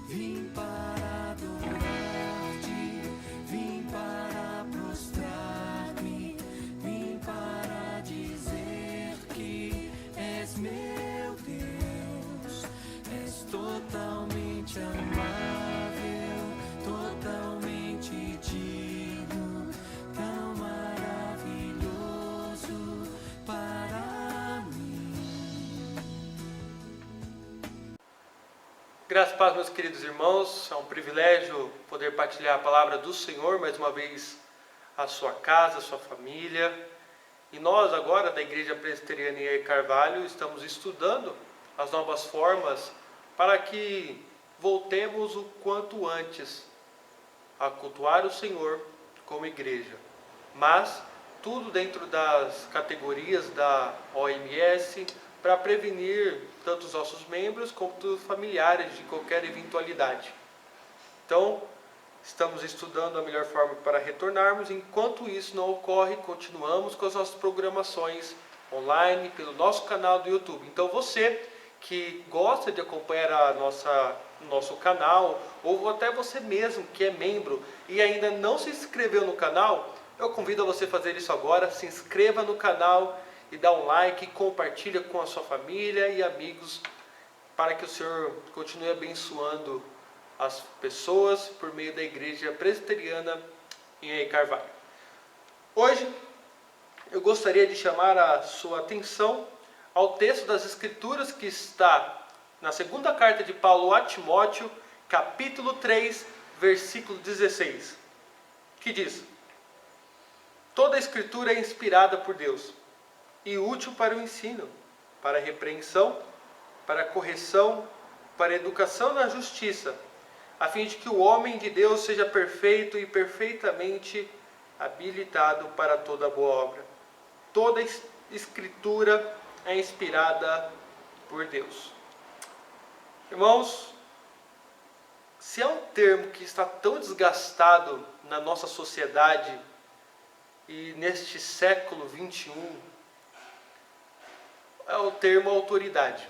Vim para adorar-te, vim para prostrar-me, vim para dizer que és meu Deus, és totalmente amável, totalmente digno, tão maravilhoso para mim. Graças a Deus, meus queridos irmãos, é um privilégio poder partilhar a palavra do Senhor, mais uma vez, a sua casa, a sua família. E nós agora, da Igreja Presbiteriana em Carvalho, estamos estudando as novas formas para que voltemos o quanto antes a cultuar o Senhor como igreja. Mas tudo dentro das categorias da OMS, para prevenir tanto os nossos membros quanto os familiares de qualquer eventualidade. Então, estamos estudando a melhor forma para retornarmos. Enquanto isso não ocorre, continuamos com as nossas programações online pelo nosso canal do YouTube. Então, você que gosta de acompanhar nosso canal, ou até você mesmo que é membro e ainda não se inscreveu no canal, eu convido a você fazer isso agora. Se inscreva no canal e dá um like, compartilha com a sua família e amigos, para que o Senhor continue abençoando as pessoas por meio da Igreja Presbiteriana em Carvalho. Hoje eu gostaria de chamar a sua atenção ao texto das Escrituras que está na segunda carta de Paulo a Timóteo, capítulo 3, versículo 16, que diz: toda a Escritura é inspirada por Deus e útil para o ensino, para a repreensão, para a correção, para a educação na justiça, a fim de que o homem de Deus seja perfeito e perfeitamente habilitado para toda boa obra. Toda Escritura é inspirada por Deus. Irmãos, se é um termo que está tão desgastado na nossa sociedade e neste século 21, é o termo autoridade.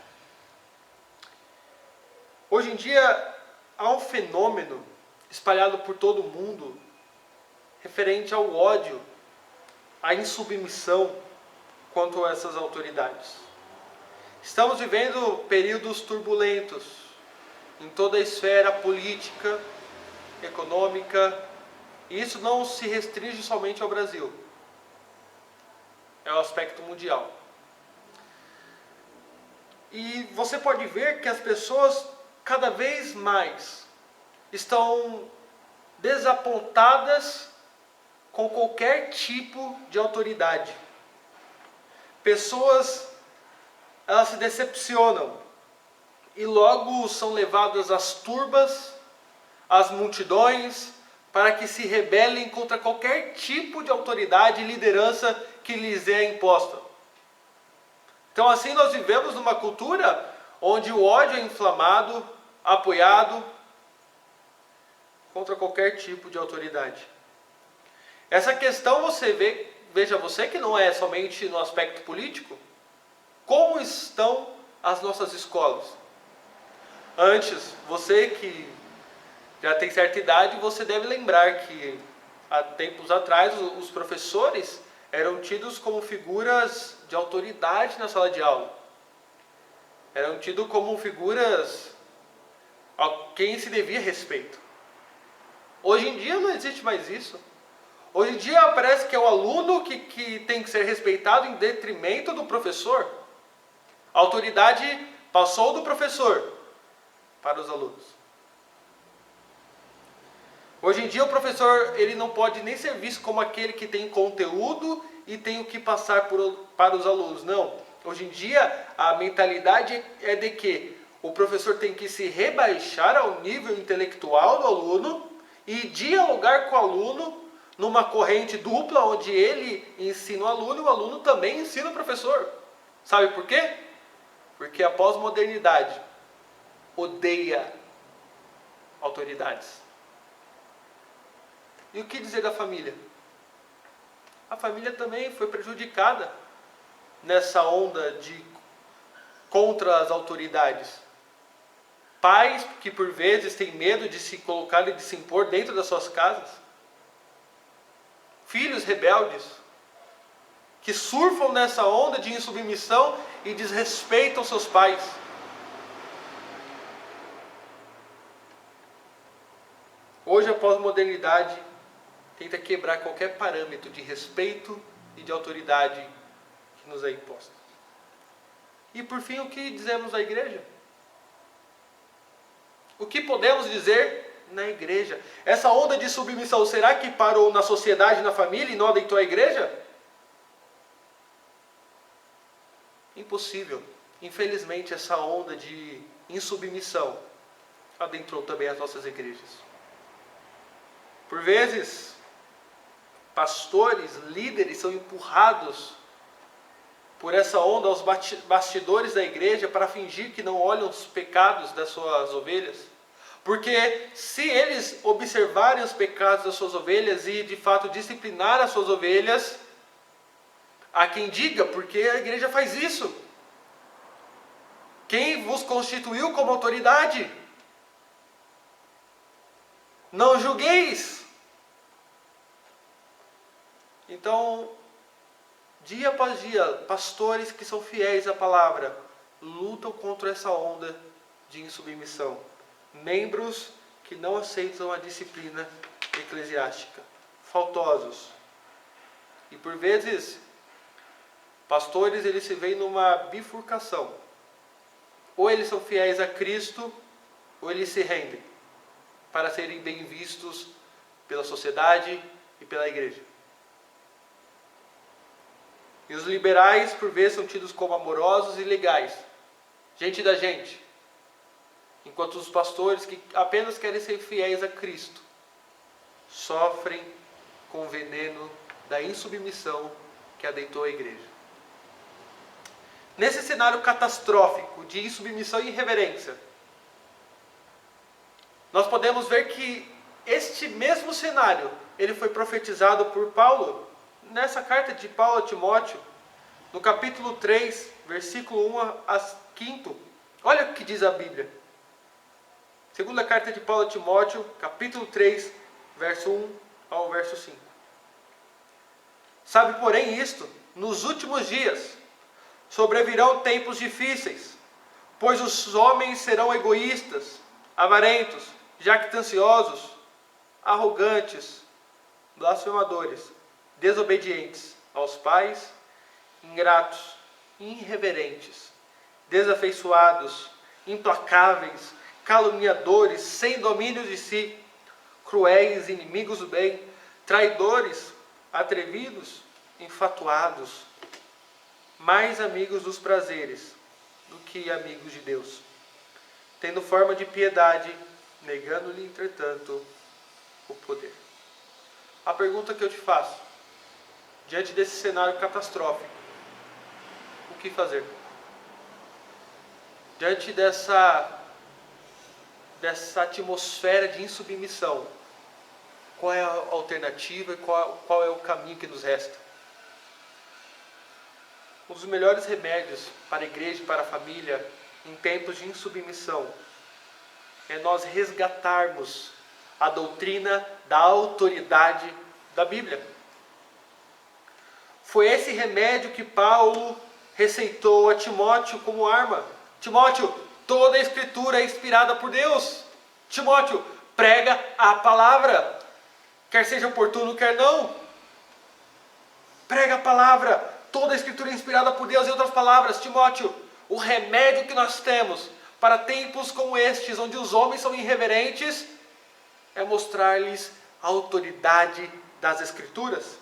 Hoje em dia há um fenômeno espalhado por todo o mundo referente ao ódio, à insubmissão quanto a essas autoridades. Estamos vivendo períodos turbulentos em toda a esfera política, econômica, e isso não se restringe somente ao Brasil. É o aspecto mundial. E você pode ver que as pessoas cada vez mais estão desapontadas com qualquer tipo de autoridade. Pessoas, elas se decepcionam e logo são levadas às turbas, às multidões, para que se rebelem contra qualquer tipo de autoridade e liderança que lhes é imposta. Então, assim, nós vivemos numa cultura onde o ódio é inflamado, apoiado contra qualquer tipo de autoridade. Essa questão veja você que não é somente no aspecto político. Como estão as nossas escolas? Antes, você que já tem certa idade, você deve lembrar que há tempos atrás os professores eram tidos como figuras de autoridade na sala de aula. Eram tidos como figuras a quem se devia respeito. Hoje em dia não existe mais isso. Hoje em dia parece que é o aluno que tem que ser respeitado em detrimento do professor. A autoridade passou do professor para os alunos. Hoje em dia o professor ele não pode nem ser visto como aquele que tem conteúdo e tem o que passar para os alunos. Não. Hoje em dia a mentalidade é de que o professor tem que se rebaixar ao nível intelectual do aluno e dialogar com o aluno numa corrente dupla, onde ele ensina o aluno e o aluno também ensina o professor. Sabe por quê? Porque a pós-modernidade odeia autoridades. E o que dizer da família? A família também foi prejudicada nessa onda contra as autoridades. Pais que por vezes têm medo de se colocar e de se impor dentro das suas casas. Filhos rebeldes que surfam nessa onda de insubmissão e desrespeitam seus pais. Hoje a pós-modernidade tenta quebrar qualquer parâmetro de respeito e de autoridade que nos é imposto. E por fim, o que dizemos à igreja? O que podemos dizer na igreja? Essa onda de submissão, será que parou na sociedade, na família e não adentrou a igreja? Impossível. Infelizmente, essa onda de insubmissão adentrou também as nossas igrejas. Por vezes, pastores, líderes são empurrados por essa onda aos bastidores da igreja para fingir que não olham os pecados das suas ovelhas. Porque se eles observarem os pecados das suas ovelhas e de fato disciplinar as suas ovelhas, há quem diga, porque a igreja faz isso. Quem vos constituiu como autoridade? Não julgueis. Então, dia após dia, pastores que são fiéis à palavra lutam contra essa onda de insubmissão. Membros que não aceitam a disciplina eclesiástica, faltosos. E por vezes, pastores eles se veem numa bifurcação. Ou eles são fiéis a Cristo, ou eles se rendem para serem bem vistos pela sociedade e pela igreja. E os liberais, por vezes, são tidos como amorosos e legais. Gente da gente. Enquanto os pastores que apenas querem ser fiéis a Cristo sofrem com o veneno da insubmissão que adentrou a igreja. Nesse cenário catastrófico de insubmissão e irreverência, nós podemos ver que este mesmo cenário ele foi profetizado por Paulo nessa carta de Paulo a Timóteo, no capítulo 3, versículo 1 a 5. Olha o que diz a Bíblia. Segunda carta de Paulo a Timóteo, capítulo 3, verso 1 ao verso 5. Sabe, porém, isto, nos últimos dias sobrevirão tempos difíceis, pois os homens serão egoístas, avarentos, jactanciosos, arrogantes, blasfemadores, desobedientes aos pais, ingratos, irreverentes, desafeiçoados, implacáveis, caluniadores, sem domínio de si, cruéis, inimigos do bem, traidores, atrevidos, infatuados, mais amigos dos prazeres do que amigos de Deus, tendo forma de piedade, negando-lhe, entretanto, o poder. A pergunta que eu te faço, diante desse cenário catastrófico, o que fazer? Diante dessa atmosfera de insubmissão, qual é a alternativa e qual é o caminho que nos resta? Um dos melhores remédios para a igreja e para a família em tempos de insubmissão é nós resgatarmos a doutrina da autoridade da Bíblia. Foi esse remédio que Paulo receitou a Timóteo como arma. Timóteo, toda a Escritura é inspirada por Deus. Timóteo, prega a palavra, quer seja oportuno, quer não. Prega a palavra, toda a Escritura é inspirada por Deus. Em outras palavras, Timóteo, o remédio que nós temos para tempos como estes, onde os homens são irreverentes, é mostrar-lhes a autoridade das Escrituras.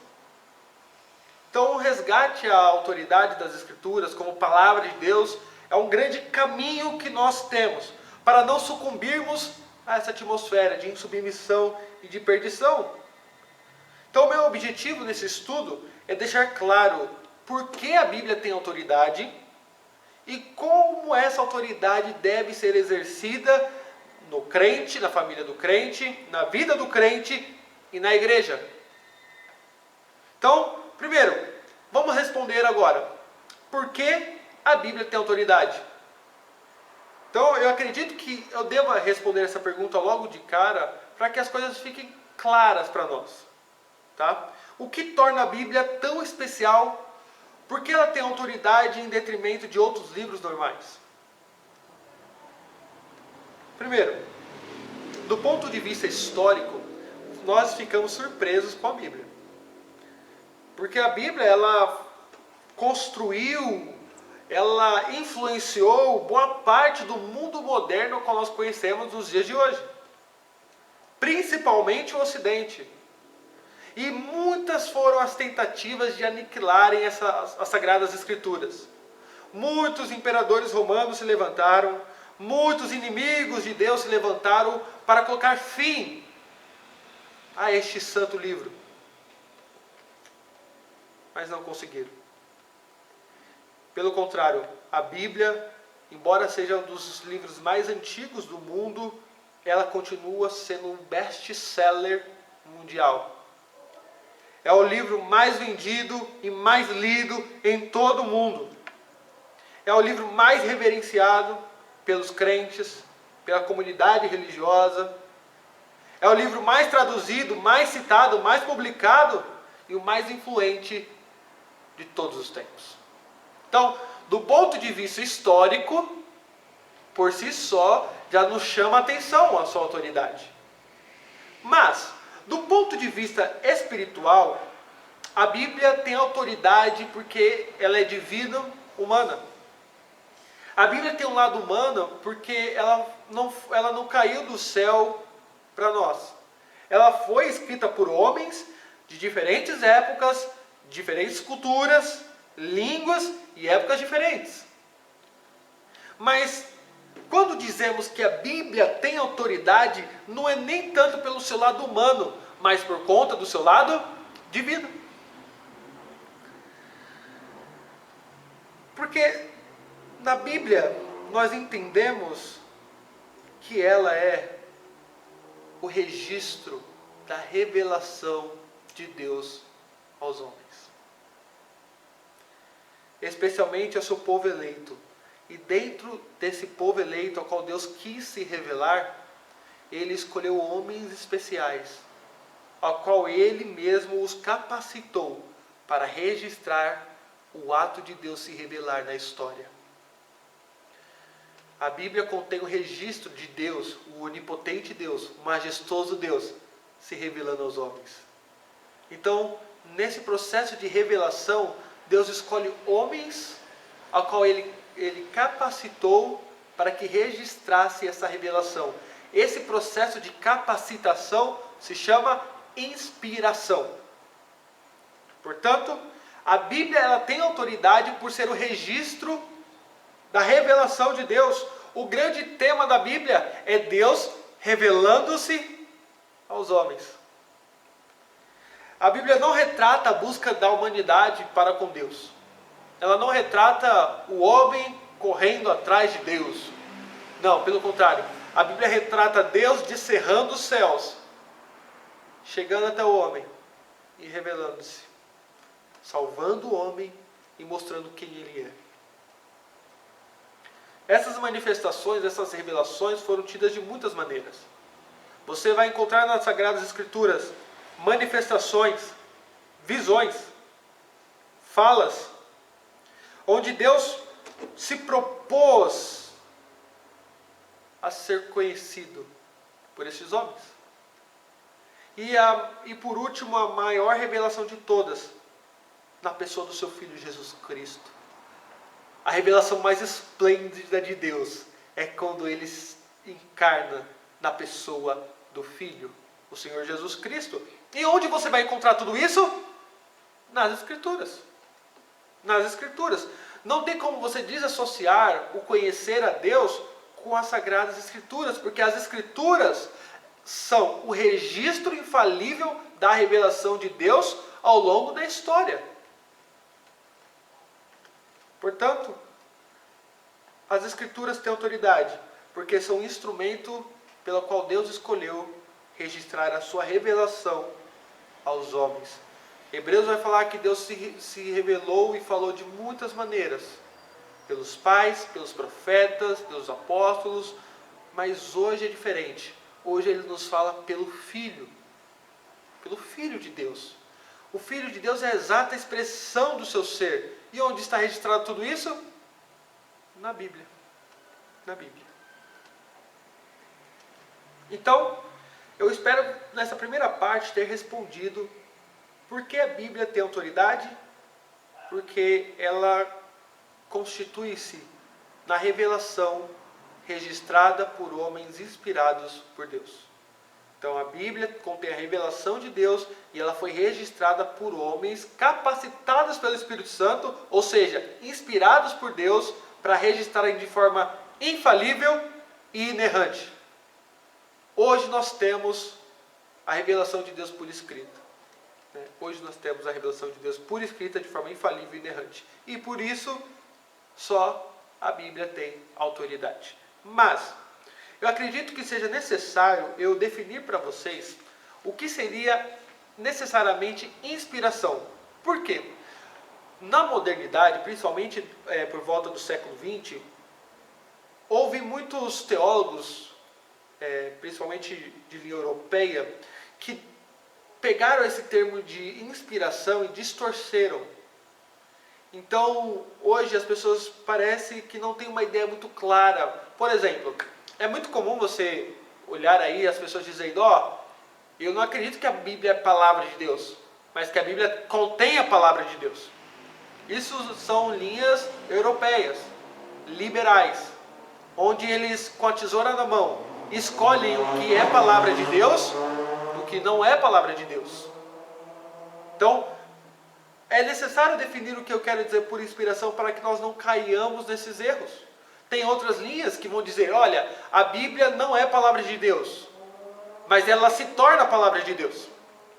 Então, o resgate à autoridade das Escrituras como palavra de Deus é um grande caminho que nós temos para não sucumbirmos a essa atmosfera de insubmissão e de perdição. Então, o meu objetivo nesse estudo é deixar claro por que a Bíblia tem autoridade e como essa autoridade deve ser exercida no crente, na família do crente, na vida do crente e na igreja. Então, primeiro, vamos responder agora. Por que a Bíblia tem autoridade? Então, eu acredito que eu deva responder essa pergunta logo de cara, para que as coisas fiquem claras para nós. Tá? O que torna a Bíblia tão especial? Por que ela tem autoridade em detrimento de outros livros normais? Primeiro, do ponto de vista histórico, nós ficamos surpresos com a Bíblia. Porque a Bíblia, ela construiu, ela influenciou boa parte do mundo moderno que nós conhecemos nos dias de hoje. Principalmente o Ocidente. E muitas foram as tentativas de aniquilarem as Sagradas Escrituras. Muitos imperadores romanos se levantaram, muitos inimigos de Deus se levantaram para colocar fim a este santo livro. Mas não conseguiram. Pelo contrário, a Bíblia, embora seja um dos livros mais antigos do mundo, ela continua sendo um best-seller mundial. É o livro mais vendido e mais lido em todo o mundo. É o livro mais reverenciado pelos crentes, pela comunidade religiosa. É o livro mais traduzido, mais citado, mais publicado e o mais influente de todos os tempos. Então, do ponto de vista histórico, por si só, já nos chama a atenção a sua autoridade. Mas, do ponto de vista espiritual, a Bíblia tem autoridade porque ela é divina, humana. A Bíblia tem um lado humano porque ela não caiu do céu para nós. Ela foi escrita por homens de diferentes épocas, diferentes culturas, línguas e épocas diferentes. Mas quando dizemos que a Bíblia tem autoridade, não é nem tanto pelo seu lado humano, mas por conta do seu lado divino. Porque na Bíblia nós entendemos que ela é o registro da revelação de Deus aos homens. Especialmente ao seu povo eleito. E dentro desse povo eleito ao qual Deus quis se revelar, Ele escolheu homens especiais, ao qual Ele mesmo os capacitou para registrar o ato de Deus se revelar na história. A Bíblia contém o registro de Deus, o onipotente Deus, o majestoso Deus, se revelando aos homens. Então, nesse processo de revelação, Deus escolhe homens ao qual Ele capacitou para que registrasse essa revelação. Esse processo de capacitação se chama inspiração. Portanto, a Bíblia ela tem autoridade por ser o registro da revelação de Deus. O grande tema da Bíblia é Deus revelando-se aos homens. A Bíblia não retrata a busca da humanidade para com Deus. Ela não retrata o homem correndo atrás de Deus. Não, pelo contrário. A Bíblia retrata Deus descerrando os céus, chegando até o homem e revelando-se, salvando o homem e mostrando quem ele é. Essas manifestações, essas revelações foram tidas de muitas maneiras. Você vai encontrar nas Sagradas Escrituras manifestações, visões, falas, onde Deus se propôs a ser conhecido por esses homens. E por último, a maior revelação de todas, na pessoa do seu Filho Jesus Cristo. A revelação mais esplêndida de Deus é quando Ele encarna na pessoa do Filho, o Senhor Jesus Cristo. E onde você vai encontrar tudo isso? Nas Escrituras. Nas Escrituras. Não tem como você desassociar o conhecer a Deus com as Sagradas Escrituras, porque as Escrituras são o registro infalível da revelação de Deus ao longo da história. Portanto, as Escrituras têm autoridade, porque são um instrumento pelo qual Deus escolheu registrar a sua revelação aos homens. Hebreus vai falar que Deus se revelou e falou de muitas maneiras pelos pais, pelos profetas, pelos apóstolos, mas hoje é diferente. Hoje ele nos fala pelo Filho de Deus. O Filho de Deus é a exata expressão do seu ser. E onde está registrado tudo isso? Na Bíblia. Na Bíblia. Então, eu espero nessa primeira parte ter respondido por que a Bíblia tem autoridade, porque ela constitui-se na revelação registrada por homens inspirados por Deus. Então a Bíblia contém a revelação de Deus e ela foi registrada por homens capacitados pelo Espírito Santo, ou seja, inspirados por Deus para registrarem de forma infalível e inerrante. Hoje nós temos a revelação de Deus por escrita. Hoje nós temos a revelação de Deus por escrita de forma infalível e inerrante. E por isso só a Bíblia tem autoridade. Mas eu acredito que seja necessário eu definir para vocês o que seria necessariamente inspiração. Por quê? Na modernidade, principalmente por volta do século XX, houve muitos teólogos, principalmente de linha europeia, que pegaram esse termo de inspiração e distorceram. Então, hoje as pessoas parecem que não têm uma ideia muito clara. Por exemplo, é muito comum você olhar aí as pessoas dizendo, eu não acredito que a Bíblia é a palavra de Deus, mas que a Bíblia contém a palavra de Deus. Isso são linhas europeias, liberais, onde eles, com a tesoura na mão, escolhem o que é palavra de Deus do que não é palavra de Deus. Então, é necessário definir o que eu quero dizer por inspiração para que nós não caiamos nesses erros. Tem outras linhas que vão dizer, olha, a Bíblia não é palavra de Deus, mas ela se torna a palavra de Deus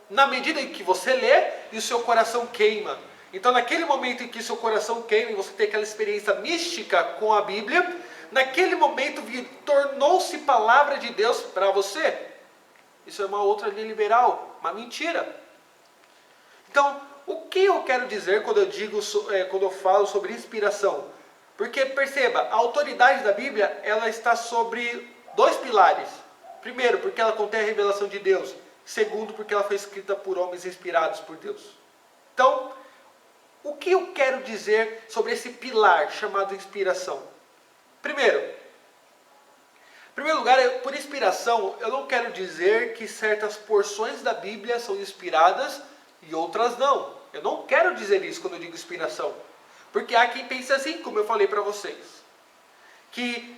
na medida em que você lê e o seu coração queima. Então, naquele momento em que seu coração queima e você tem aquela experiência mística com a Bíblia, naquele momento tornou-se palavra de Deus para você. Isso é uma outra linha liberal, uma mentira. Então, o que eu quero dizer quando eu falo sobre inspiração? Porque perceba, a autoridade da Bíblia, ela está sobre dois pilares. Primeiro, porque ela contém a revelação de Deus. Segundo, porque ela foi escrita por homens inspirados por Deus. Então, o que eu quero dizer sobre esse pilar chamado inspiração? Primeiro, em primeiro lugar, por inspiração, eu não quero dizer que certas porções da Bíblia são inspiradas e outras não. Eu não quero dizer isso quando eu digo inspiração. Porque há quem pense assim, como eu falei para vocês. Que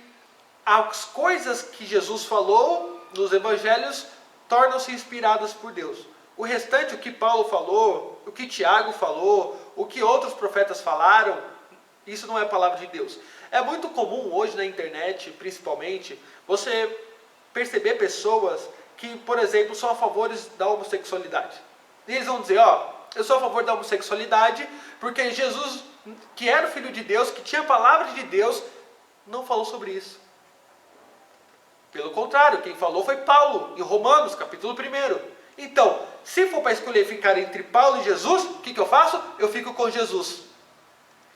as coisas que Jesus falou nos evangelhos tornam-se inspiradas por Deus. O restante, o que Paulo falou, o que Tiago falou, o que outros profetas falaram, isso não é palavra de Deus. É muito comum hoje na internet, principalmente, você perceber pessoas que, por exemplo, são a favor da homossexualidade. E eles vão dizer, eu sou a favor da homossexualidade porque Jesus, que era o Filho de Deus, que tinha a palavra de Deus, não falou sobre isso. Pelo contrário, quem falou foi Paulo, em Romanos, capítulo 1. Então, se for para escolher ficar entre Paulo e Jesus, o que eu faço? Eu fico com Jesus.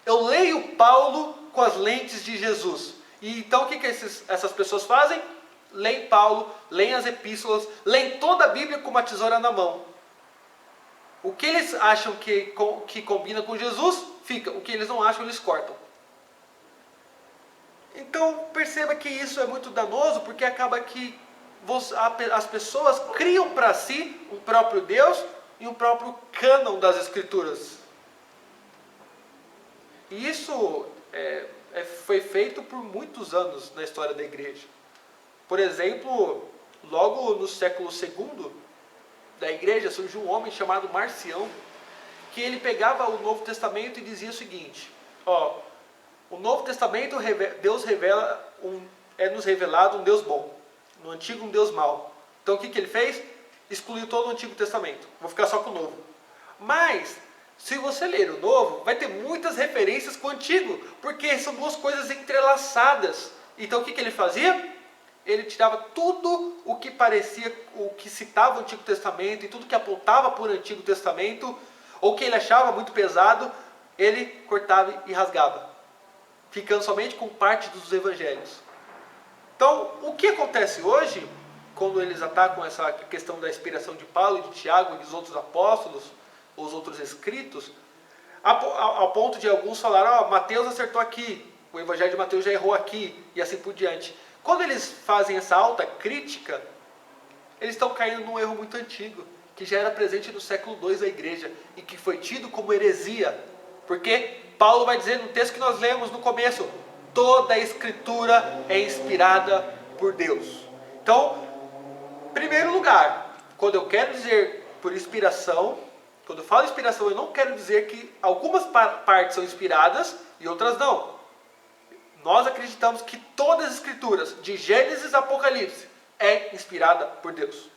Eu leio Paulo com as lentes de Jesus. E então o que essas pessoas fazem? Leem Paulo, leem as epístolas, leem toda a Bíblia com uma tesoura na mão. O que eles acham que combina com Jesus, fica. O que eles não acham, eles cortam. Então perceba que isso é muito danoso, porque acaba que as pessoas criam para si um próprio Deus e um próprio cânon das Escrituras. E isso foi feito por muitos anos na história da igreja. Por exemplo, logo no século II da igreja surgiu um homem chamado Marcião, que ele pegava o Novo Testamento e dizia o seguinte: o Novo Testamento, Deus nos revelado um Deus bom, no Antigo um Deus mau. Então o que ele fez? Excluiu todo o Antigo Testamento, vou ficar só com o Novo. Mas, se você ler o Novo, vai ter muitas referências com o Antigo, porque são duas coisas entrelaçadas. Então o que ele fazia? Ele tirava tudo o que parecia, o que citava o Antigo Testamento e tudo que apontava para o Antigo Testamento, ou que ele achava muito pesado, ele cortava e rasgava. ficando somente com parte dos evangelhos. Então, o que acontece hoje, quando eles atacam essa questão da inspiração de Paulo e de Tiago e dos outros apóstolos, os outros escritos, ao ponto de alguns falar, Mateus acertou aqui, o evangelho de Mateus já errou aqui, e assim por diante. Quando eles fazem essa alta crítica, eles estão caindo num erro muito antigo, que já era presente no século II da igreja, e que foi tido como heresia. Porque Paulo vai dizer no texto que nós lemos no começo, toda a escritura é inspirada por Deus. Então, em primeiro lugar, quando eu quero dizer por inspiração, quando eu falo inspiração, eu não quero dizer que algumas partes são inspiradas e outras não. Nós acreditamos que todas as escrituras, de Gênesis a Apocalipse, é inspirada por Deus.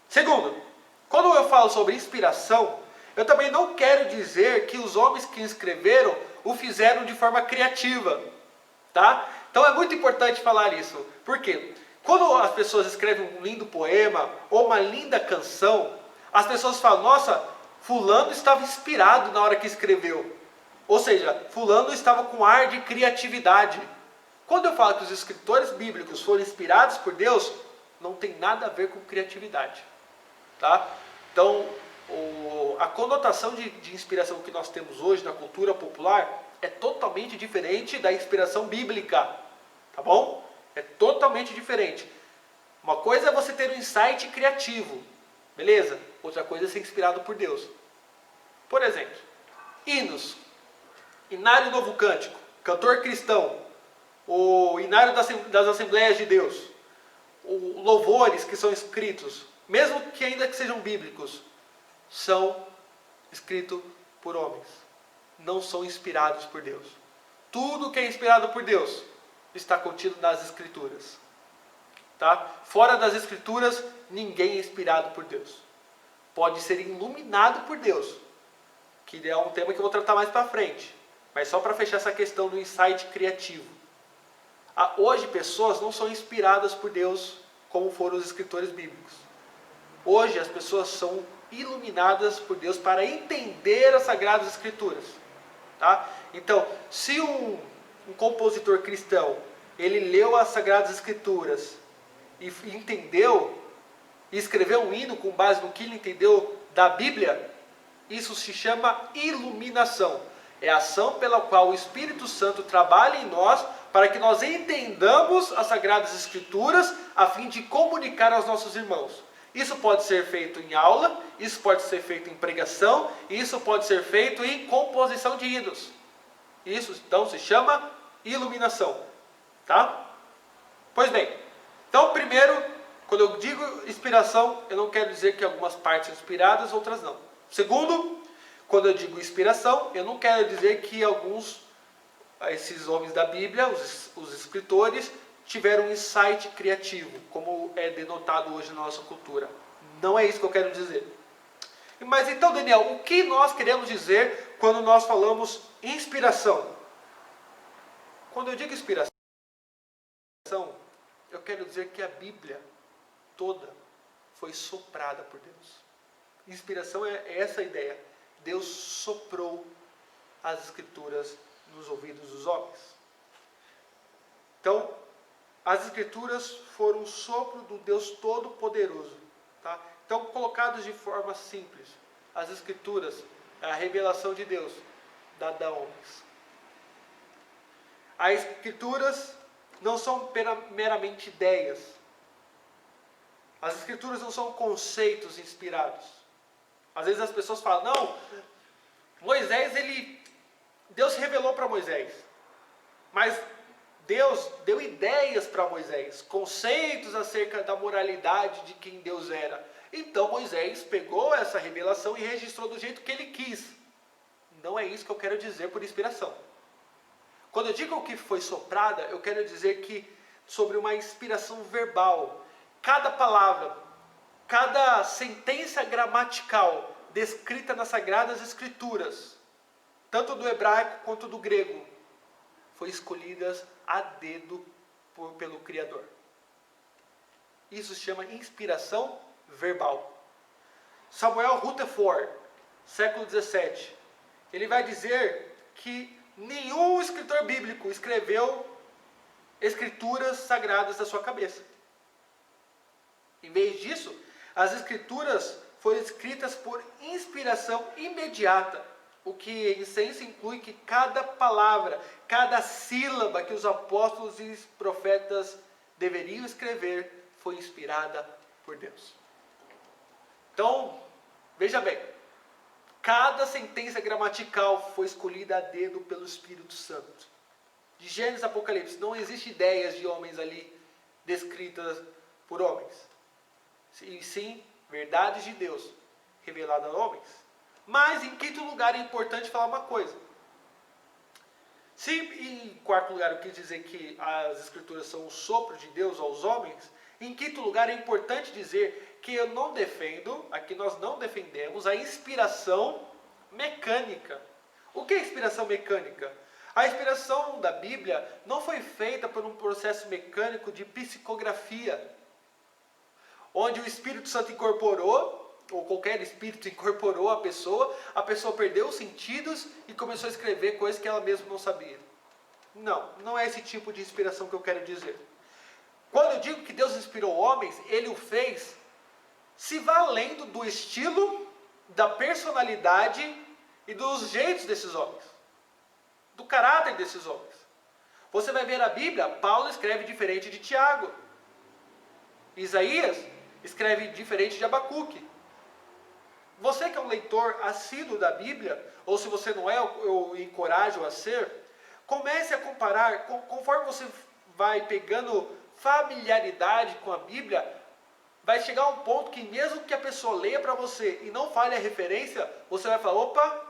Segundo, quando eu falo sobre inspiração, eu também não quero dizer que os homens que escreveram o fizeram de forma criativa, tá? Então é muito importante falar isso. Por quê? Quando as pessoas escrevem um lindo poema ou uma linda canção, as pessoas falam, nossa, fulano estava inspirado na hora que escreveu. Ou seja, fulano estava com ar de criatividade. Quando eu falo que os escritores bíblicos foram inspirados por Deus, não tem nada a ver com criatividade, tá? Então, a conotação de inspiração que nós temos hoje na cultura popular é totalmente diferente da inspiração bíblica, tá bom? É totalmente diferente. Uma coisa é você ter um insight criativo, beleza? Outra coisa é ser inspirado por Deus. Por exemplo, hinos, Inário Novo Cântico, Cantor Cristão, o Inário das Assembleias de Deus, louvores que são escritos, mesmo que ainda que sejam bíblicos, são escritos por homens, não são inspirados por Deus. Tudo que é inspirado por Deus está contido nas Escrituras, tá? Fora das Escrituras, ninguém é inspirado por Deus. Pode ser iluminado por Deus, que é um tema que eu vou tratar mais para frente, mas só para fechar essa questão do insight criativo. Hoje, pessoas não são inspiradas por Deus como foram os escritores bíblicos. Hoje, as pessoas são iluminadas por Deus para entender as Sagradas Escrituras, tá? Então, se um compositor cristão, ele leu as Sagradas Escrituras e entendeu, e escreveu um hino com base no que ele entendeu da Bíblia, isso se chama iluminação. É a ação pela qual o Espírito Santo trabalha em nós para que nós entendamos as Sagradas Escrituras a fim de comunicar aos nossos irmãos. Isso pode ser feito em aula, isso pode ser feito em pregação, isso pode ser feito em composição de hinos. Isso então se chama iluminação, tá? Pois bem, então primeiro, quando eu digo inspiração, eu não quero dizer que algumas partes são inspiradas, outras não. Segundo, quando eu digo inspiração, eu não quero dizer que esses homens da Bíblia, os escritores, tiveram um insight criativo, como é denotado hoje na nossa cultura. Não é isso que eu quero dizer. Mas então, Daniel, o que nós queremos dizer quando nós falamos inspiração? Quando eu digo inspiração, eu quero dizer que a Bíblia toda foi soprada por Deus. Inspiração é essa ideia. Deus soprou as Escrituras nos ouvidos dos homens. Então, as Escrituras foram o sopro do Deus Todo-Poderoso. Tá? Então, colocados de forma simples, as Escrituras é a revelação de Deus dada a homens. As Escrituras não são meramente ideias. As Escrituras não são conceitos inspirados. Às vezes as pessoas falam, não, Deus revelou para Moisés, mas Deus deu ideias para Moisés, conceitos acerca da moralidade de quem Deus era. Então Moisés pegou essa revelação e registrou do jeito que ele quis. Não é isso que eu quero dizer por inspiração. Quando eu digo que foi soprada, eu quero dizer que sobre uma inspiração verbal. Cada palavra, cada sentença gramatical descrita nas Sagradas Escrituras, tanto do hebraico quanto do grego, foi escolhidas a dedo pelo Criador. Isso se chama inspiração verbal. Samuel Rutherford, século XVII, ele vai dizer que nenhum escritor bíblico escreveu escrituras sagradas da sua cabeça. Em vez disso, as escrituras foram escritas por inspiração imediata, o que em essência inclui que cada palavra, cada sílaba que os apóstolos e os profetas deveriam escrever foi inspirada por Deus. Então, veja bem, cada sentença gramatical foi escolhida a dedo pelo Espírito Santo. De Gênesis a Apocalipse, não existe ideias de homens ali descritas por homens. E sim, verdades de Deus reveladas a homens. Mas, em quinto lugar, é importante falar uma coisa. Se, em quarto lugar, eu quis dizer que as Escrituras são o sopro de Deus aos homens, em quinto lugar, é importante dizer que eu não defendo, aqui nós não defendemos, a inspiração mecânica. O que é inspiração mecânica? A inspiração da Bíblia não foi feita por um processo mecânico de psicografia, onde o Espírito Santo incorporou, ou qualquer espírito incorporou a pessoa perdeu os sentidos e começou a escrever coisas que ela mesma não sabia. Não é esse tipo de inspiração que eu quero dizer. Quando eu digo que Deus inspirou homens, Ele o fez se valendo do estilo, da personalidade e dos jeitos desses homens, do caráter desses homens. Você vai ver na Bíblia, Paulo escreve diferente de Tiago. Isaías escreve diferente de Abacuque. Você que é um leitor assíduo da Bíblia, ou se você não é, eu encorajo a ser, comece a comparar, conforme você vai pegando familiaridade com a Bíblia, vai chegar a um ponto que mesmo que a pessoa leia para você e não fale a referência, você vai falar, opa,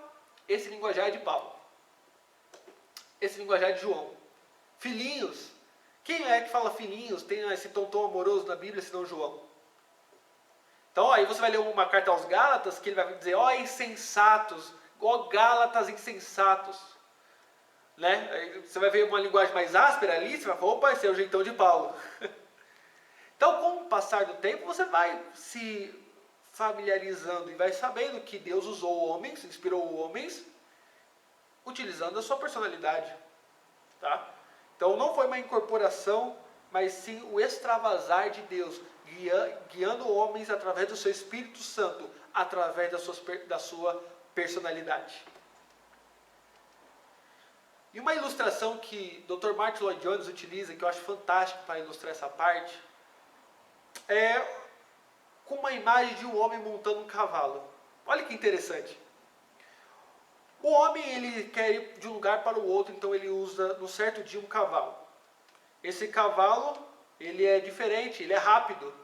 esse linguajar é de Paulo. Esse linguajar é de João. Filhinhos. Quem é que fala filhinhos, tem esse tom amoroso na Bíblia, senão João? Então aí você vai ler uma carta aos Gálatas, que ele vai dizer, ó insensatos, ó Gálatas insensatos. Né? Aí você vai ver uma linguagem mais áspera ali, você vai falar, opa, esse é o jeitão de Paulo. Então, com o passar do tempo, você vai se familiarizando e vai sabendo que Deus usou homens, inspirou homens, utilizando a sua personalidade. Tá? Então, não foi uma incorporação, mas sim o extravasar de Deus, guiando homens através do seu Espírito Santo, através da sua personalidade. E uma ilustração que Dr. Martin Lloyd Jones utiliza, que eu acho fantástico para ilustrar essa parte, é com uma imagem de um homem montando um cavalo. Olha que interessante. O homem ele quer ir de um lugar para o outro, então ele usa, no certo dia, um cavalo. Esse cavalo, ele é diferente, ele é rápido,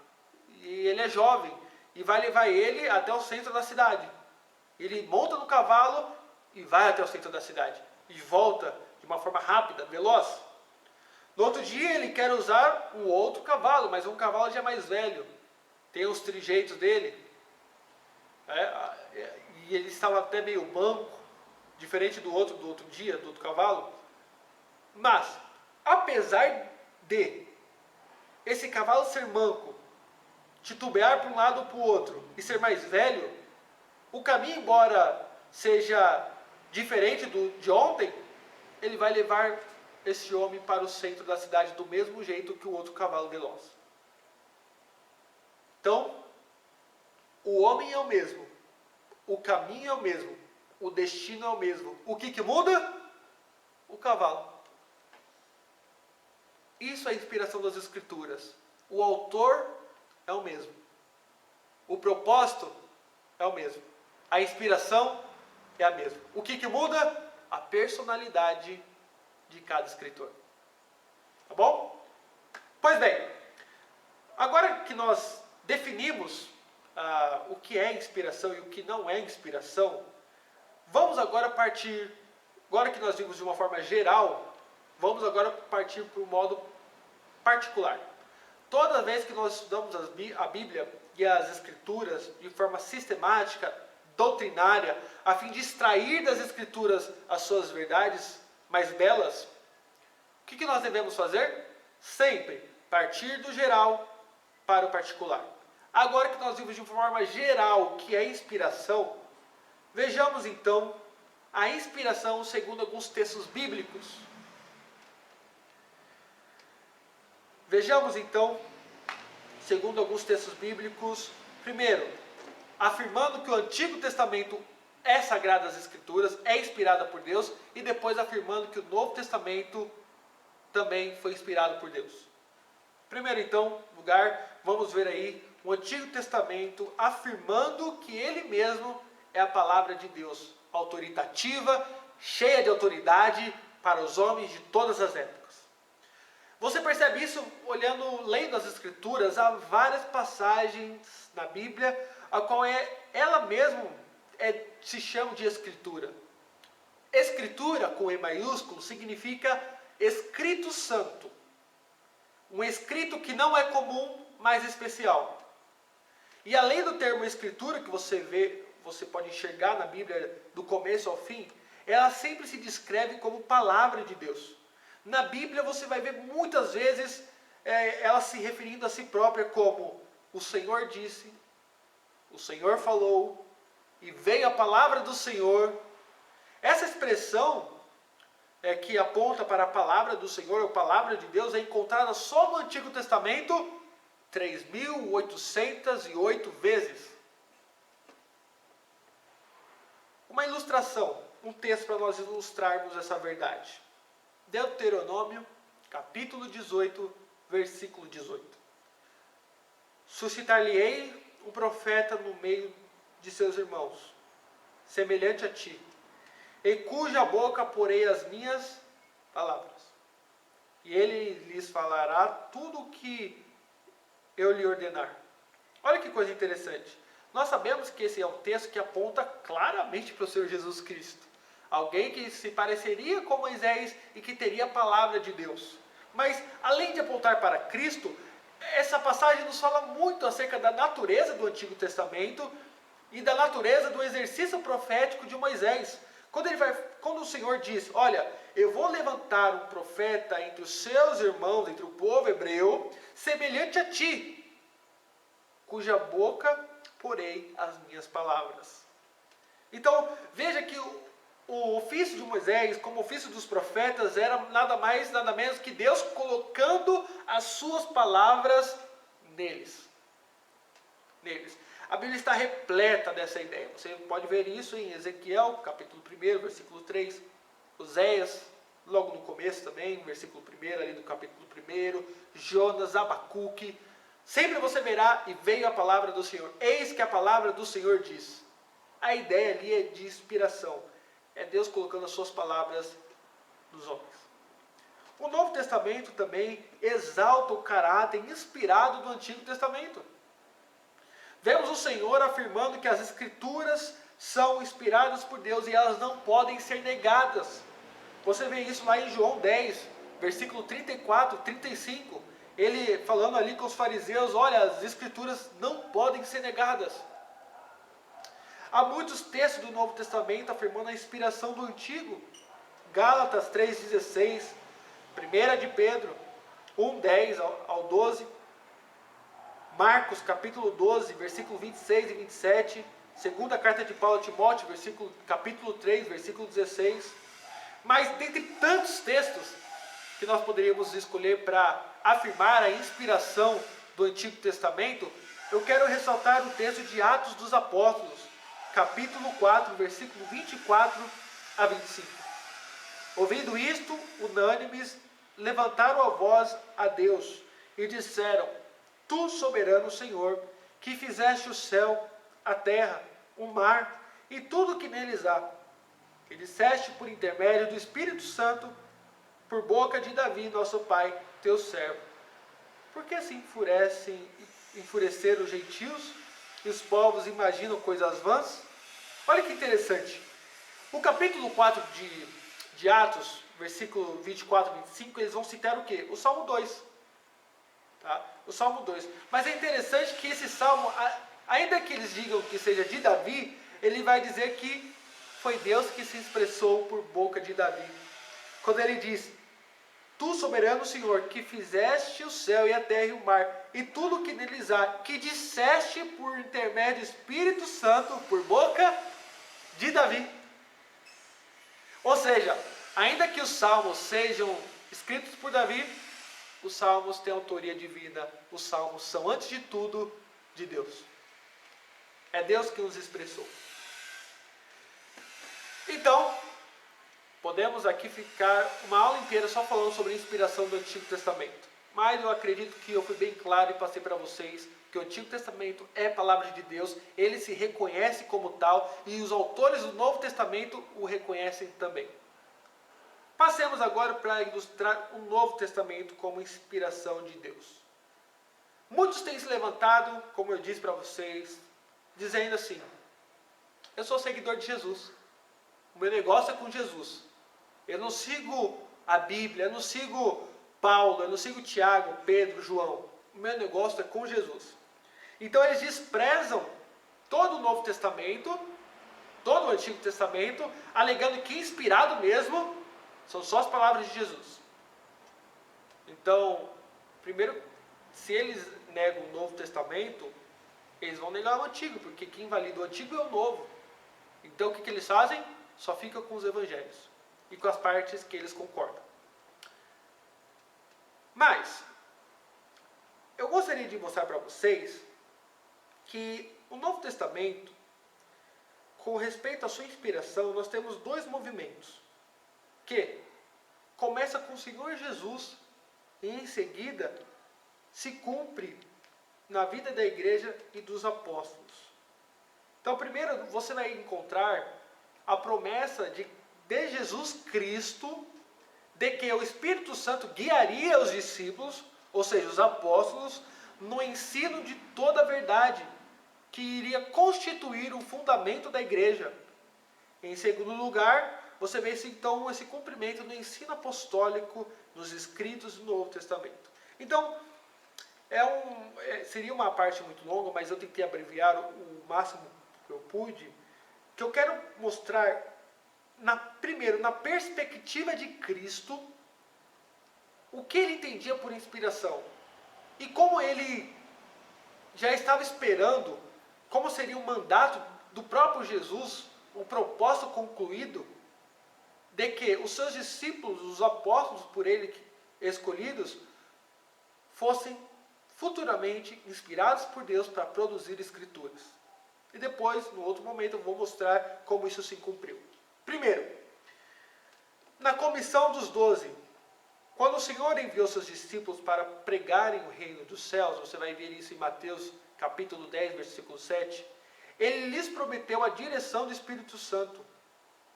e ele é jovem, e vai levar ele até o centro da cidade. Ele monta no cavalo e vai até o centro da cidade, e volta de uma forma rápida, veloz. No outro dia ele quer usar um outro cavalo, mas um cavalo já mais velho, tem os trejeitos dele, e ele estava até meio manco, diferente do outro dia, do outro cavalo. Mas, apesar de esse cavalo ser manco, titubear para um lado ou para o outro e ser mais velho, o caminho, embora seja diferente de ontem, ele vai levar esse homem para o centro da cidade do mesmo jeito que o outro cavalo veloz. Então, o homem é o mesmo, o caminho é o mesmo, o destino é o mesmo. O que muda? O cavalo. Isso é a inspiração das Escrituras. O autor é o mesmo. O propósito é o mesmo. A inspiração é a mesma. O que muda? A personalidade de cada escritor. Tá bom? Pois bem, agora que nós definimos o que é inspiração e o que não é inspiração, vamos agora partir, agora que nós vimos de uma forma geral, vamos agora partir para o modo particular. Toda vez que nós estudamos a Bíblia e as Escrituras de forma sistemática, doutrinária, a fim de extrair das Escrituras as suas verdades mais belas, o que nós devemos fazer? Sempre partir do geral para o particular. Agora que nós vimos de forma geral o que é inspiração, vejamos então a inspiração segundo alguns textos bíblicos. Vejamos então, segundo alguns textos bíblicos, primeiro, afirmando que o Antigo Testamento é sagrado às Escrituras, é inspirada por Deus, e depois afirmando que o Novo Testamento também foi inspirado por Deus. Primeiro então, lugar, vamos ver aí o Antigo Testamento afirmando que ele mesmo é a palavra de Deus, autoritativa, cheia de autoridade para os homens de todas as épocas. Você percebe isso olhando, lendo as Escrituras, há várias passagens na Bíblia, a qual ela mesma se chama de Escritura. Escritura, com E maiúsculo, significa escrito santo. Um escrito que não é comum, mas especial. E além do termo Escritura, que você pode enxergar na Bíblia do começo ao fim, ela sempre se descreve como palavra de Deus. Na Bíblia você vai ver muitas vezes ela se referindo a si própria como o Senhor disse, o Senhor falou, e veio a palavra do Senhor. Essa expressão que aponta para a palavra do Senhor, a palavra de Deus, é encontrada só no Antigo Testamento 3.808 vezes. Uma ilustração, um texto para nós ilustrarmos essa verdade. Deuteronômio, capítulo 18, versículo 18. Suscitar-lhe-ei um profeta no meio de seus irmãos, semelhante a ti, em cuja boca porei as minhas palavras. E ele lhes falará tudo o que eu lhe ordenar. Olha que coisa interessante. Nós sabemos que esse é um texto que aponta claramente para o Senhor Jesus Cristo. Alguém que se pareceria com Moisés e que teria a palavra de Deus. Mas, além de apontar para Cristo, essa passagem nos fala muito acerca da natureza do Antigo Testamento e da natureza do exercício profético de Moisés. Quando o Senhor diz, olha, eu vou levantar um profeta entre os seus irmãos, entre o povo hebreu, semelhante a ti, cuja boca porei as minhas palavras. Então, veja que o ofício de Moisés, como ofício dos profetas, era nada mais, nada menos que Deus colocando as suas palavras neles. A Bíblia está repleta dessa ideia. Você pode ver isso em Ezequiel, capítulo 1, versículo 3. Oséias, logo no começo também, versículo 1, ali do capítulo 1. Jonas, Abacuque. Sempre você verá, e veio a palavra do Senhor. Eis que a palavra do Senhor diz. A ideia ali é de inspiração. É Deus colocando as suas palavras nos homens. O Novo Testamento também exalta o caráter inspirado do Antigo Testamento. Vemos o Senhor afirmando que as Escrituras são inspiradas por Deus e elas não podem ser negadas. Você vê isso lá em João 10, versículo 34, 35. Ele falando ali com os fariseus, olha, as Escrituras não podem ser negadas. Há muitos textos do Novo Testamento afirmando a inspiração do Antigo. Gálatas 3,16, 1 de Pedro 1,10 ao 12, Marcos capítulo 12, versículo 26 e 27, segunda carta de Paulo a Timóteo, capítulo 3, versículo 16. Mas dentre tantos textos que nós poderíamos escolher para afirmar a inspiração do Antigo Testamento, eu quero ressaltar o texto de Atos dos Apóstolos, capítulo 4, versículo 24 a 25. Ouvindo isto, unânimes, levantaram a voz a Deus e disseram, Tu, soberano Senhor, que fizeste o céu, a terra, o mar e tudo o que neles há, que disseste por intermédio do Espírito Santo, por boca de Davi, nosso pai, teu servo. Por que se enfureceram os gentios e os povos imaginam coisas vãs? Olha que interessante. O capítulo 4 de Atos, versículo 24 e 25, eles vão citar o quê? O Salmo 2. Tá? O Salmo 2. Mas é interessante que esse Salmo, ainda que eles digam que seja de Davi, ele vai dizer que foi Deus que se expressou por boca de Davi. Quando ele diz, Tu, soberano Senhor, que fizeste o céu e a terra e o mar, e tudo o que neles há, que disseste por intermédio do Espírito Santo, por boca de Davi. Ou seja, ainda que os salmos sejam escritos por Davi, os salmos têm autoria divina. Os salmos são, antes de tudo, de Deus. É Deus que nos expressou. Então, podemos aqui ficar uma aula inteira só falando sobre a inspiração do Antigo Testamento. Mas eu acredito que eu fui bem claro e passei para vocês que o Antigo Testamento é palavra de Deus, ele se reconhece como tal e os autores do Novo Testamento o reconhecem também. Passemos agora para ilustrar o Novo Testamento como inspiração de Deus. Muitos têm se levantado, como eu disse para vocês, dizendo assim: eu sou seguidor de Jesus, o meu negócio é com Jesus, eu não sigo a Bíblia, eu não sigo Paulo, eu não sigo Tiago, Pedro, João, o meu negócio é com Jesus. Então eles desprezam todo o Novo Testamento, todo o Antigo Testamento, alegando que inspirado mesmo são só as palavras de Jesus. Então, primeiro, se eles negam o Novo Testamento, eles vão negar o Antigo, porque quem invalida o Antigo é o Novo. Então o que eles fazem? Só fica com os Evangelhos e com as partes que eles concordam. Mas, eu gostaria de mostrar para vocês que o Novo Testamento, com respeito à sua inspiração, nós temos dois movimentos, que começa com o Senhor Jesus e em seguida se cumpre na vida da igreja e dos apóstolos. Então, primeiro você vai encontrar a promessa de Jesus Cristo, de que o Espírito Santo guiaria os discípulos, ou seja, os apóstolos, no ensino de toda a verdade, que iria constituir o fundamento da igreja. Em segundo lugar, você vê então esse cumprimento no ensino apostólico, nos escritos do Novo Testamento. Então, seria uma parte muito longa, mas eu tentei abreviar o máximo que eu pude, que eu quero mostrar, primeiro, na perspectiva de Cristo, o que ele entendia por inspiração. E como ele já estava esperando, como seria o mandato do próprio Jesus, o propósito concluído, de que os seus discípulos, os apóstolos por ele escolhidos, fossem futuramente inspirados por Deus para produzir escrituras. E depois, no outro momento, eu vou mostrar como isso se cumpriu. Primeiro, na comissão dos 12, quando o Senhor enviou seus discípulos para pregarem o reino dos céus, você vai ver isso em Mateus capítulo 10, versículo 7, ele lhes prometeu a direção do Espírito Santo.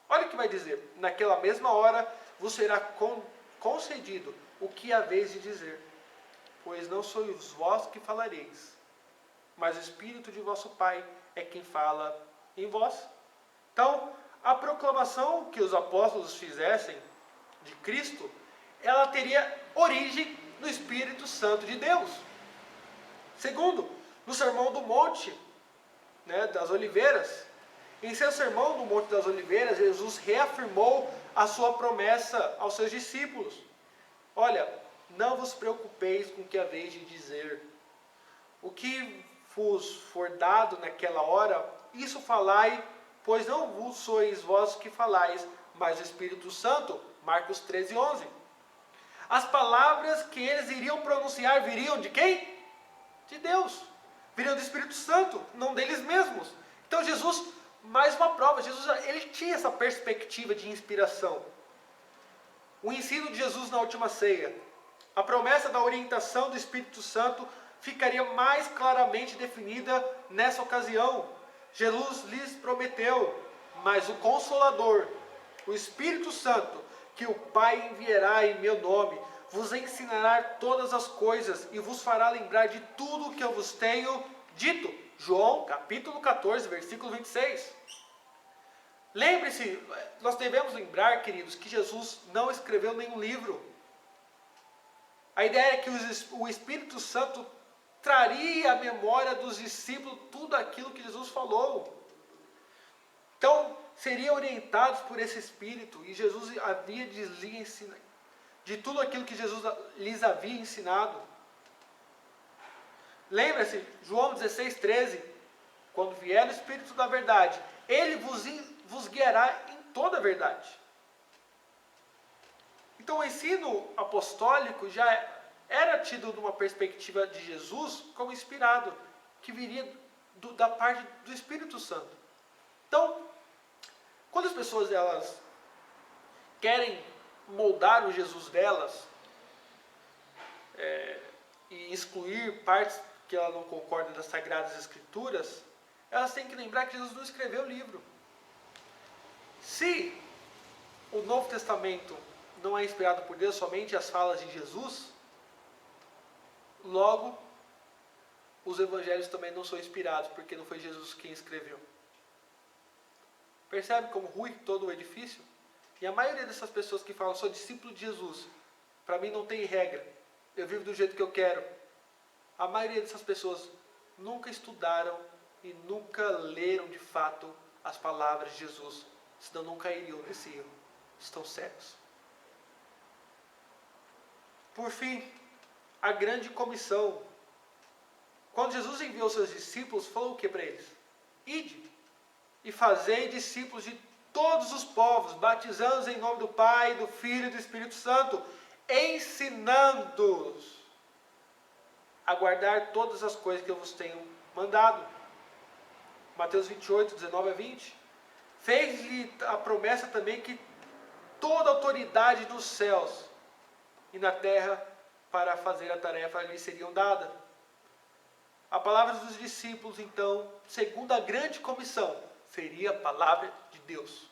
Olha o que vai dizer: naquela mesma hora vos será concedido o que haveis de dizer, pois não sois vós que falareis, mas o Espírito de vosso Pai é quem fala em vós. Então, a proclamação que os apóstolos fizessem de Cristo, ela teria origem no Espírito Santo de Deus. Segundo, no Sermão do Monte, das Oliveiras, em seu Sermão no Monte das Oliveiras, Jesus reafirmou a sua promessa aos seus discípulos. Olha, não vos preocupeis com o que haveis de dizer. O que vos for dado naquela hora, isso falai, pois não vos sois vós que falais, mas o Espírito Santo. Marcos 13, 11. As palavras que eles iriam pronunciar viriam de quem? De Deus. Viriam do Espírito Santo, não deles mesmos. Então Jesus, mais uma prova, Jesus ele tinha essa perspectiva de inspiração. O ensino de Jesus na última ceia, a promessa da orientação do Espírito Santo ficaria mais claramente definida nessa ocasião. Jesus lhes prometeu, mas o Consolador, o Espírito Santo, que o Pai enviará em meu nome, vos ensinará todas as coisas e vos fará lembrar de tudo o que eu vos tenho dito. João capítulo 14, versículo 26. Lembre-se, nós devemos lembrar, queridos, que Jesus não escreveu nenhum livro. A ideia é que o Espírito Santo traria à memória dos discípulos tudo aquilo que Jesus falou. Então, seriam orientados por esse Espírito, e Jesus havia de lhes ensinar de tudo aquilo que Jesus lhes havia ensinado. Lembra-se, João 16, 13, quando vier o Espírito da verdade, ele vos guiará em toda a verdade. Então o ensino apostólico já era tido numa perspectiva de Jesus como inspirado, que viria da parte do Espírito Santo. Então, quando as pessoas elas querem moldar o Jesus delas e excluir partes que ela não concorda das Sagradas Escrituras, elas têm que lembrar que Jesus não escreveu o livro. Se o Novo Testamento não é inspirado por Deus, somente as falas de Jesus, logo os evangelhos também não são inspirados, porque não foi Jesus quem escreveu. Percebe como ruim todo o edifício? E a maioria dessas pessoas que falam, sou discípulo de Jesus, para mim não tem regra, eu vivo do jeito que eu quero. A maioria dessas pessoas nunca estudaram e nunca leram de fato as palavras de Jesus, senão não cairiam nesse erro. Estão cegos. Por fim, a grande comissão. Quando Jesus enviou seus discípulos, falou o que para eles? Ide e fazei discípulos de todos os povos, batizando-os em nome do Pai, do Filho e do Espírito Santo, ensinando-os a guardar todas as coisas que eu vos tenho mandado. Mateus 28, 19 a 20. Fez-lhe a promessa também que toda autoridade nos céus e na terra para fazer a tarefa lhe seriam dada. A palavra dos discípulos, então, segundo a grande comissão, seria a palavra de Deus.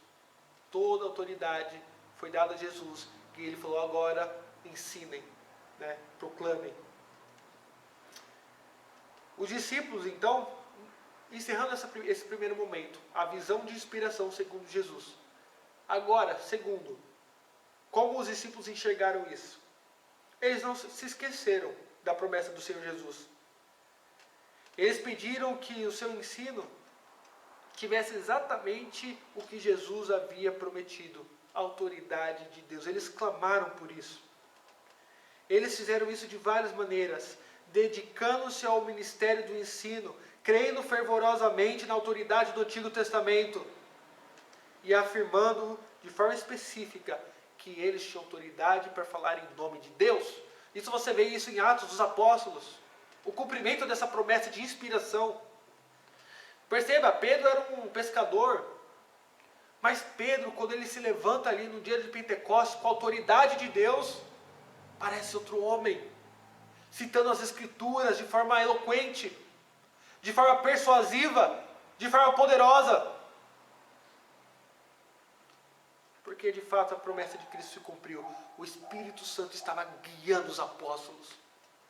Toda autoridade foi dada a Jesus, que ele falou agora, ensinem, proclamem. Os discípulos, então, encerrando esse primeiro momento, a visão de inspiração segundo Jesus. Agora, segundo, como os discípulos enxergaram isso? Eles não se esqueceram da promessa do Senhor Jesus. Eles pediram que o seu ensino tivesse exatamente o que Jesus havia prometido, a autoridade de Deus. Eles clamaram por isso. Eles fizeram isso de várias maneiras, dedicando-se ao ministério do ensino, crendo fervorosamente na autoridade do Antigo Testamento e afirmando de forma específica que eles tinham autoridade para falar em nome de Deus. Isso você vê isso em Atos dos Apóstolos, o cumprimento dessa promessa de inspiração. Perceba, Pedro era um pescador, mas Pedro, quando ele se levanta ali no dia de Pentecostes, com a autoridade de Deus, parece outro homem, citando as Escrituras de forma eloquente, de forma persuasiva, de forma poderosa. Porque de fato a promessa de Cristo se cumpriu. O Espírito Santo estava guiando os apóstolos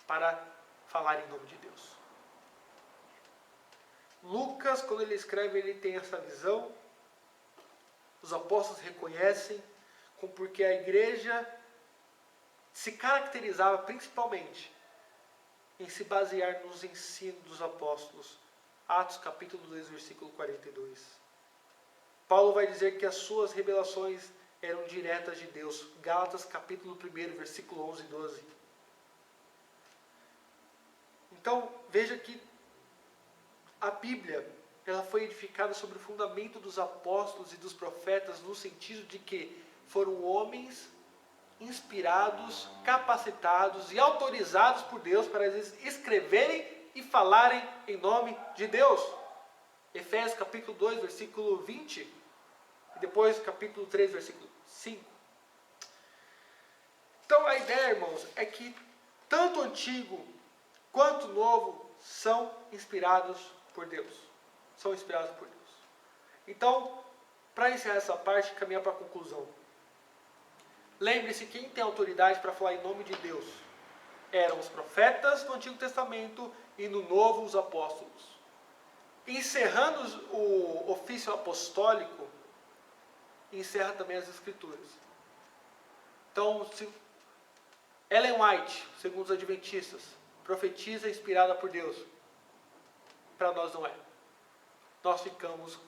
para falar em nome de Deus. Lucas, quando ele escreve, ele tem essa visão. Os apóstolos reconhecem, porque a igreja se caracterizava principalmente em se basear nos ensinos dos apóstolos. Atos capítulo 2, versículo 42. Paulo vai dizer que as suas revelações eram diretas de Deus. Gálatas capítulo 1, versículo 11 e 12. Então, veja que a Bíblia, ela foi edificada sobre o fundamento dos apóstolos e dos profetas, no sentido de que foram homens inspirados, capacitados e autorizados por Deus para eles escreverem e falarem em nome de Deus. Efésios capítulo 2, versículo 20, e depois capítulo 3, versículo 5. Então a ideia, irmãos, é que tanto o Antigo quanto o Novo são inspirados por Deus. São inspirados por Deus. Então, para encerrar essa parte, caminhar para a conclusão. Lembre-se, quem tem autoridade para falar em nome de Deus eram os profetas no Antigo Testamento e no Novo os apóstolos. Encerrando o ofício apostólico, encerra também as Escrituras. Então, Ellen White, segundo os adventistas, profetiza inspirada por Deus. Para nós não é. Nós ficamos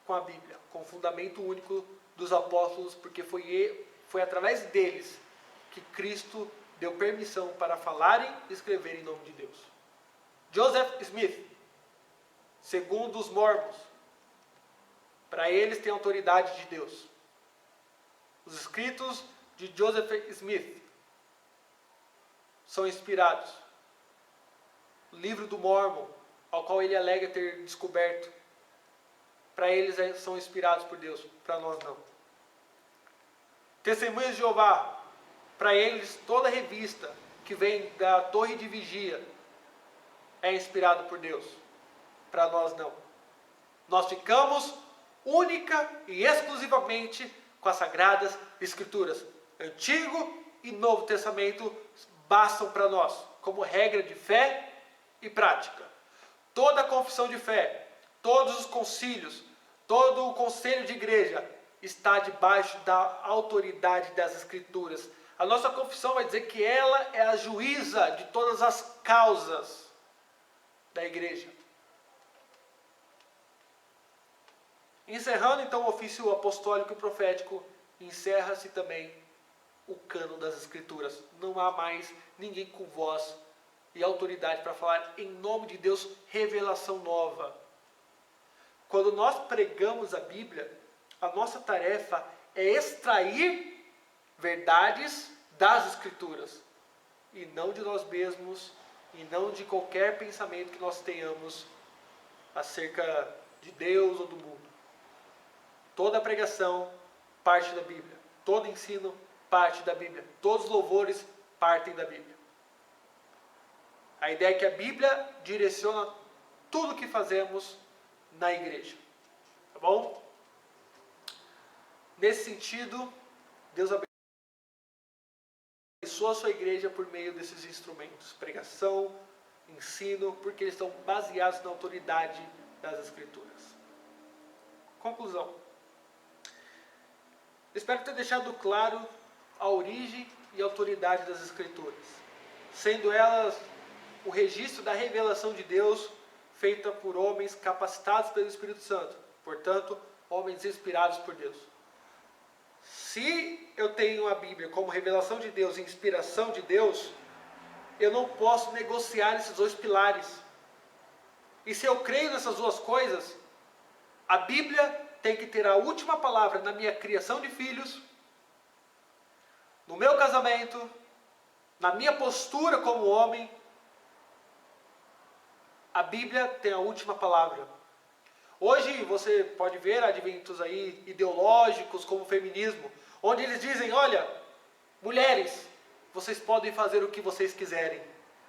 com a Bíblia, com o fundamento único dos apóstolos, porque foi através deles que Cristo deu permissão para falarem e escreverem em nome de Deus. Joseph Smith, segundo os mormons, para eles tem autoridade de Deus. Os escritos de Joseph Smith são inspirados. O livro do Mormon, ao qual ele alega ter descoberto, para eles são inspirados por Deus, para nós não. Testemunhas de Jeová, para eles toda revista que vem da torre de vigia é inspirado por Deus, para nós não. Nós ficamos única e exclusivamente com as Sagradas Escrituras. Antigo e Novo Testamento bastam para nós, como regra de fé e prática. Toda a confissão de fé, todos os concílios, todo o conselho de igreja está debaixo da autoridade das Escrituras. A nossa confissão vai dizer que ela é a juíza de todas as causas da igreja. Encerrando então o ofício apostólico e profético, encerra-se também o cânon das Escrituras. Não há mais ninguém com voz e autoridade para falar em nome de Deus revelação nova. Quando nós pregamos a Bíblia, a nossa tarefa é extrair verdades das Escrituras e não de nós mesmos e não de qualquer pensamento que nós tenhamos acerca de Deus ou do mundo. Toda pregação parte da Bíblia, todo ensino parte da Bíblia, todos os louvores partem da Bíblia. A ideia é que a Bíblia direciona tudo o que fazemos na igreja. Tá bom? Nesse sentido, Deus abençoa a sua igreja por meio desses instrumentos. Pregação, ensino, porque eles estão baseados na autoridade das Escrituras. Conclusão. Espero ter deixado claro a origem e a autoridade das Escrituras, sendo elas o registro da revelação de Deus feita por homens capacitados pelo Espírito Santo, portanto, homens inspirados por Deus. Se eu tenho a Bíblia como revelação de Deus e inspiração de Deus, eu não posso negociar esses dois pilares. E se eu creio nessas duas coisas, a Bíblia tem que ter a última palavra na minha criação de filhos, no meu casamento, na minha postura como homem. A Bíblia tem a última palavra. Hoje você pode ver adventos aí ideológicos como o feminismo, onde eles dizem, olha, mulheres, vocês podem fazer o que vocês quiserem.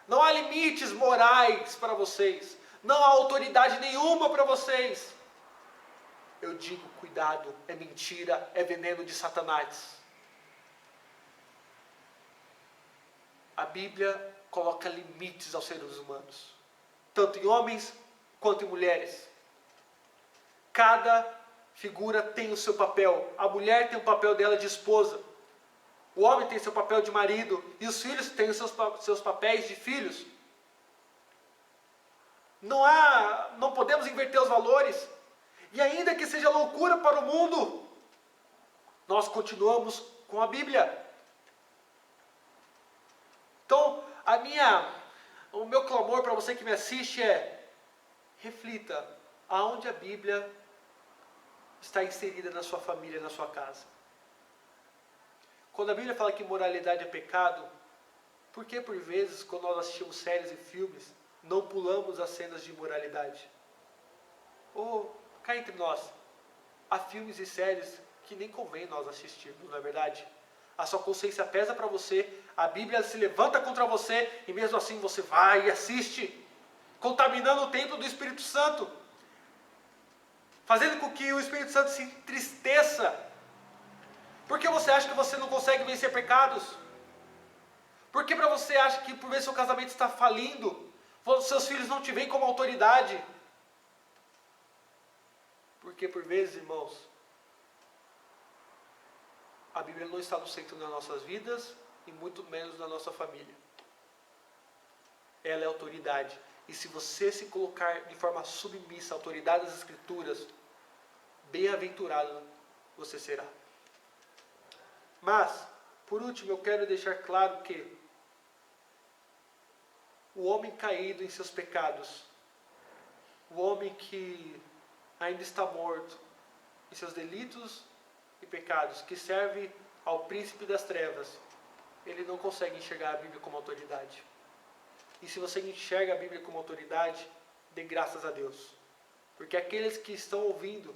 Não há limites morais para vocês. Não há autoridade nenhuma para vocês. Eu digo, cuidado, é mentira, é veneno de Satanás. A Bíblia coloca limites aos seres humanos, tanto em homens quanto em mulheres. Cada figura tem o seu papel. A mulher tem o papel dela de esposa. O homem tem seu papel de marido. E os filhos têm os seus papéis de filhos. Não podemos inverter os valores. E ainda que seja loucura para o mundo, nós continuamos com a Bíblia. Então, o meu clamor para você que me assiste é: reflita aonde a Bíblia está inserida na sua família, na sua casa. Quando a Bíblia fala que moralidade é pecado, por que por vezes, quando nós assistimos séries e filmes, não pulamos as cenas de imoralidade? Ou, cá entre nós, há filmes e séries que nem convém nós assistirmos, não é verdade? A sua consciência pesa para você, a Bíblia se levanta contra você, e mesmo assim você vai e assiste, contaminando o templo do Espírito Santo, fazendo com que o Espírito Santo se entristeça. Porque você acha que você não consegue vencer pecados? Porque para você acha que por vezes seu casamento está falindo, seus filhos não te veem como autoridade? Porque por vezes, irmãos, a Bíblia não está no centro das nossas vidas e muito menos na nossa família. Ela é autoridade. E se você se colocar de forma submissa à autoridade das Escrituras, bem-aventurado você será. Mas, por último, eu quero deixar claro que o homem caído em seus pecados, o homem que ainda está morto em seus delitos e pecados, que serve ao príncipe das trevas, ele não consegue enxergar a Bíblia como autoridade. E se você enxerga a Bíblia como autoridade, dê graças a Deus. Porque aqueles que estão ouvindo,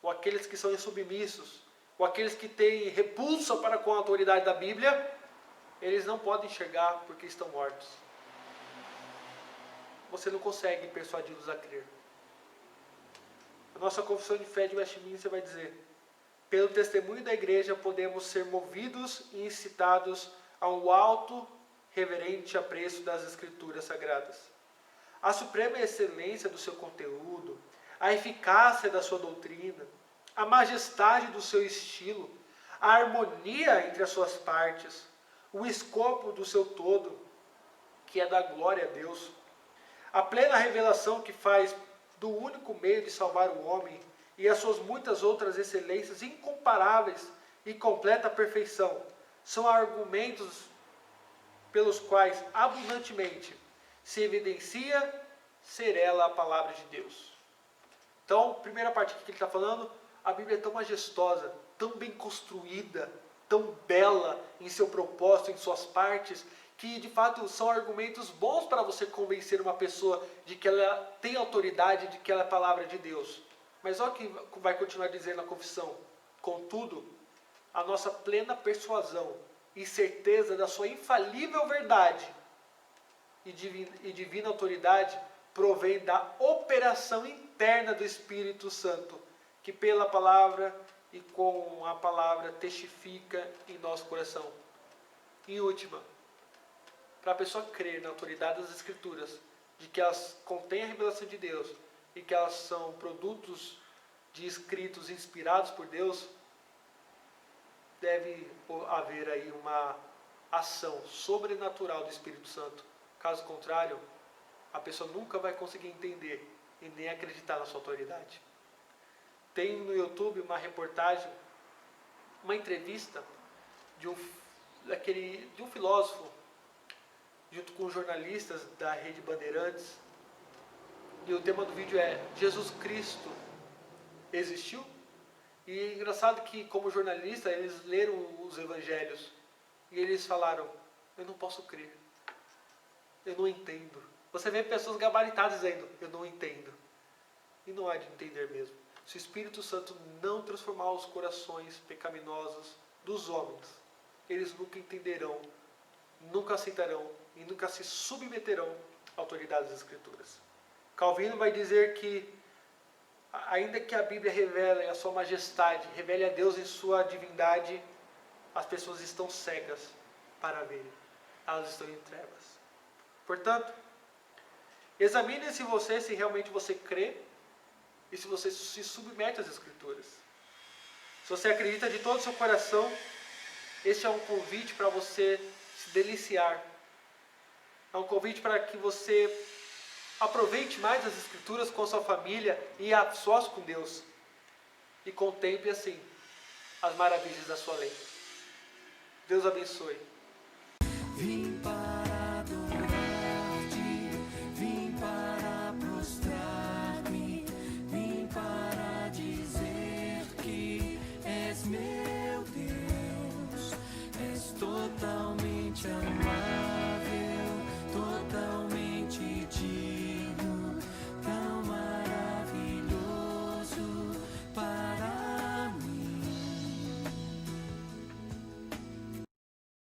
ou aqueles que são insubmissos, ou aqueles que têm repulsa para com a autoridade da Bíblia, eles não podem enxergar porque estão mortos. Você não consegue persuadi-los a crer. A nossa confissão de fé de Westminster vai dizer: pelo testemunho da igreja podemos ser movidos e incitados a um alto, reverente apreço das Escrituras Sagradas. A suprema excelência do seu conteúdo, a eficácia da sua doutrina, a majestade do seu estilo, a harmonia entre as suas partes, o escopo do seu todo, que é da glória a Deus, a plena revelação que faz do único meio de salvar o homem e as suas muitas outras excelências incomparáveis e completa perfeição, são argumentos pelos quais abundantemente se evidencia ser ela a palavra de Deus. Então, primeira parte que ele está falando, a Bíblia é tão majestosa, tão bem construída, tão bela em seu propósito, em suas partes, que de fato são argumentos bons para você convencer uma pessoa de que ela tem autoridade, de que ela é a palavra de Deus. Mas olha o que vai continuar dizendo na confissão: contudo, a nossa plena persuasão e certeza da sua infalível verdade e divina autoridade provém da operação interna do Espírito Santo, que pela palavra e com a palavra testifica em nosso coração. Em última, para a pessoa crer na autoridade das Escrituras, de que elas contêm a revelação de Deus e que elas são produtos de escritos inspirados por Deus, deve haver aí uma ação sobrenatural do Espírito Santo. Caso contrário, a pessoa nunca vai conseguir entender e nem acreditar na sua autoridade. Tem no YouTube uma reportagem, uma entrevista de um filósofo, junto com jornalistas da Rede Bandeirantes, e o tema do vídeo é: Jesus Cristo existiu? E é engraçado que, como jornalista, eles leram os evangelhos e eles falaram: eu não posso crer, eu não entendo. Você vê pessoas gabaritadas dizendo: eu não entendo. E não há de entender mesmo. Se o Espírito Santo não transformar os corações pecaminosos dos homens, eles nunca entenderão, nunca aceitarão e nunca se submeterão à autoridade das Escrituras. Calvino vai dizer que, ainda que a Bíblia revele a sua majestade, revele a Deus em sua divindade, as pessoas estão cegas para verem. Elas estão em trevas. Portanto, examine se realmente você crê e se você se submete às Escrituras. Se você acredita de todo o seu coração, este é um convite para você se deliciar. É um convite para que você aproveite mais as Escrituras com a sua família e a sós com Deus. E contemple assim as maravilhas da sua lei. Deus abençoe. Vim para